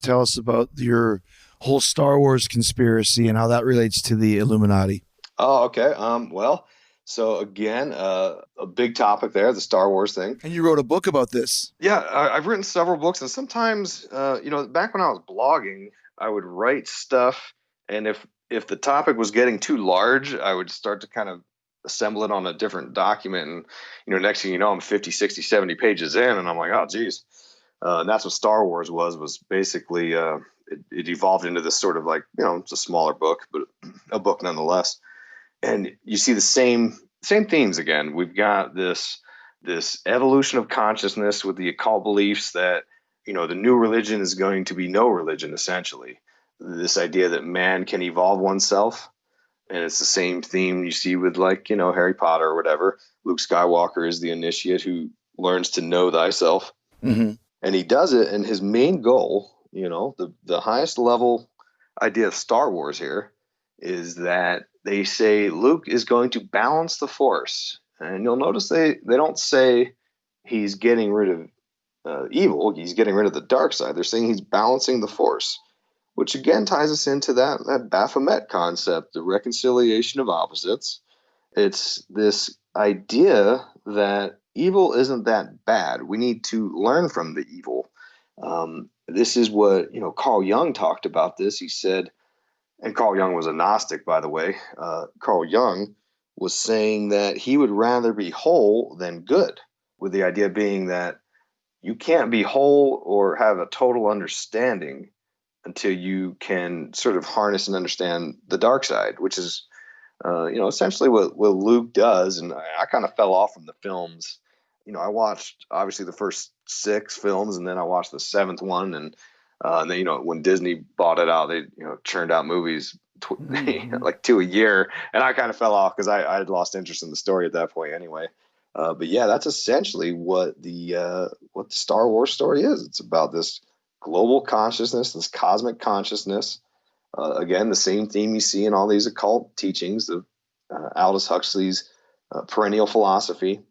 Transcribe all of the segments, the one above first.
tell us about your whole Star Wars conspiracy and how that relates to the Illuminati. Oh, okay. Well, so again, a big topic there, the Star Wars thing. And you wrote a book about this. Yeah, I've written several books, and sometimes, back when I was blogging, I would write stuff, and if the topic was getting too large, I would start to kind of assemble it on a different document, and next thing you know, I'm 50, 60, 70 pages in, and I'm like, oh, geez. And that's what Star Wars was basically it evolved into this sort of like, it's a smaller book, but a book nonetheless. And you see the same themes again. We've got this evolution of consciousness with the occult beliefs that the new religion is going to be no religion, essentially. This idea that man can evolve oneself, and it's the same theme you see with, like, Harry Potter or whatever. Luke Skywalker is the initiate who learns to know thyself, Mm-hmm. and he does it. And his main goal, the highest level idea of Star Wars here, is that they say Luke is going to balance the Force. And you'll notice they don't say he's getting rid of evil, he's getting rid of the dark side. They're saying he's balancing the Force, which again ties us into that Baphomet concept, the reconciliation of opposites. It's this idea that evil isn't that bad. We need to learn from the evil. This is what, Carl Jung talked about this. He said, and Carl Jung was a Gnostic, by the way. Carl Jung was saying that he would rather be whole than good, with the idea being that you can't be whole or have a total understanding until you can sort of harness and understand the dark side, which is, essentially what Luke does. And I kind of fell off from the films. I watched obviously the first six films, and then I watched the seventh one, and then when Disney bought it out, they churned out movies Mm-hmm. like two a year, and I kind of fell off because I had lost interest in the story at that point anyway. But yeah, that's essentially what the Star Wars story is. It's about this global consciousness, this cosmic consciousness. Again, the same theme you see in all these occult teachings of Aldous Huxley's perennial philosophy.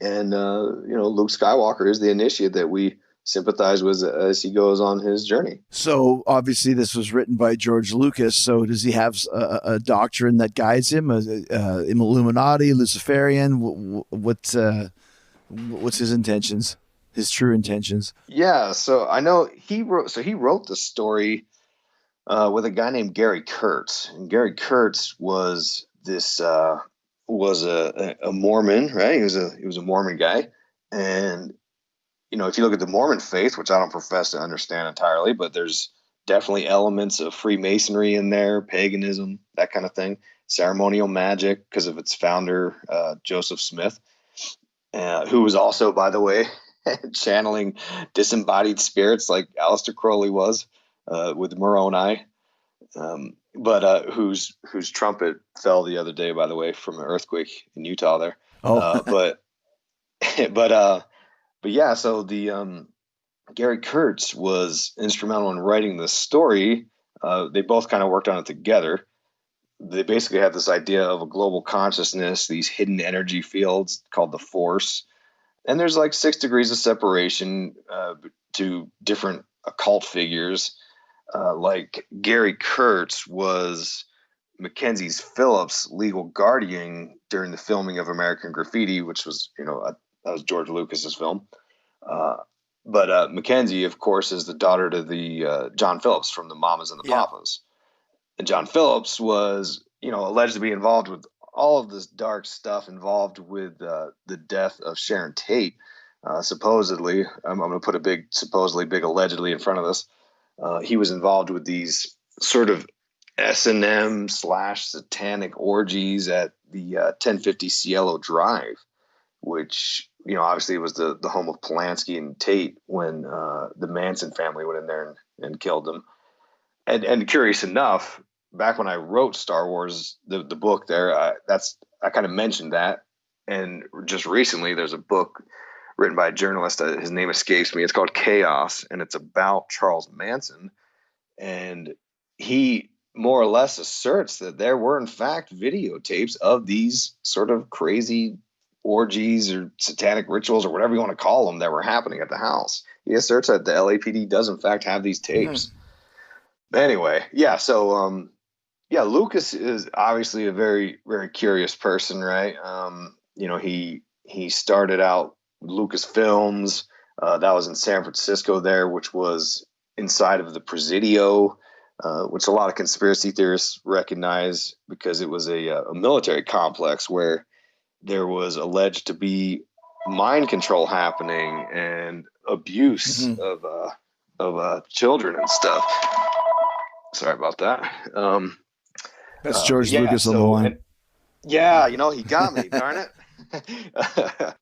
And Luke Skywalker is the initiate that we sympathize with as he goes on his journey. So obviously, this was written by George Lucas. So does he have a doctrine that guides him? Illuminati, Luciferian? What's his intentions? His true intentions? Yeah, so I know he wrote the story with a guy named Gary Kurtz, and Gary Kurtz was a Mormon, right? He was a Mormon guy, and if you look at the Mormon faith, which I don't profess to understand entirely, but there's definitely elements of Freemasonry in there, paganism, that kind of thing, ceremonial magic because of its founder, Joseph Smith, who was also, by the way, channeling disembodied spirits like Aleister Crowley was with Moroni, but whose trumpet fell the other day, by the way, from an earthquake in Utah there. Oh, But but uh, but yeah, so the Gary Kurtz was instrumental in writing this story. They both kind of worked on it together. They basically have this idea of a global consciousness, these hidden energy fields called the Force, and there's like 6 degrees of separation to different occult figures. Like Gary Kurtz was Mackenzie Phillips' legal guardian during the filming of American Graffiti, which was, that was George Lucas's film. Uh, but Mackenzie, of course, is the daughter to the John Phillips from the Mamas and the yeah. Papas. And John Phillips was, alleged to be involved with all of this dark stuff involved with the death of Sharon Tate. Supposedly, I'm going to put a big, supposedly big, allegedly in front of this. He was involved with these sort of S&M slash satanic orgies at the 1050 Cielo Drive, which, obviously was the home of Polanski and Tate when the Manson family went in there and killed them. And curious enough, back when I wrote Star Wars, the book there, I kind of mentioned that. And just recently, there's a book written by a journalist. His name escapes me. It's called Chaos, and it's about Charles Manson. And he more or less asserts that there were, in fact, videotapes of these sort of crazy orgies or satanic rituals or whatever you want to call them that were happening at the house. He asserts that the LAPD does in fact have these tapes. Anyway, yeah, so yeah, Lucas is obviously a very, very curious person, right? He started out Lucasfilms, that was in San Francisco there, which was inside of the Presidio, which a lot of conspiracy theorists recognize because it was a military complex where there was alleged to be mind control happening and abuse of children and stuff. Sorry about that. That's George Yeah, Lucas on the line. yeah, he got me, darn it.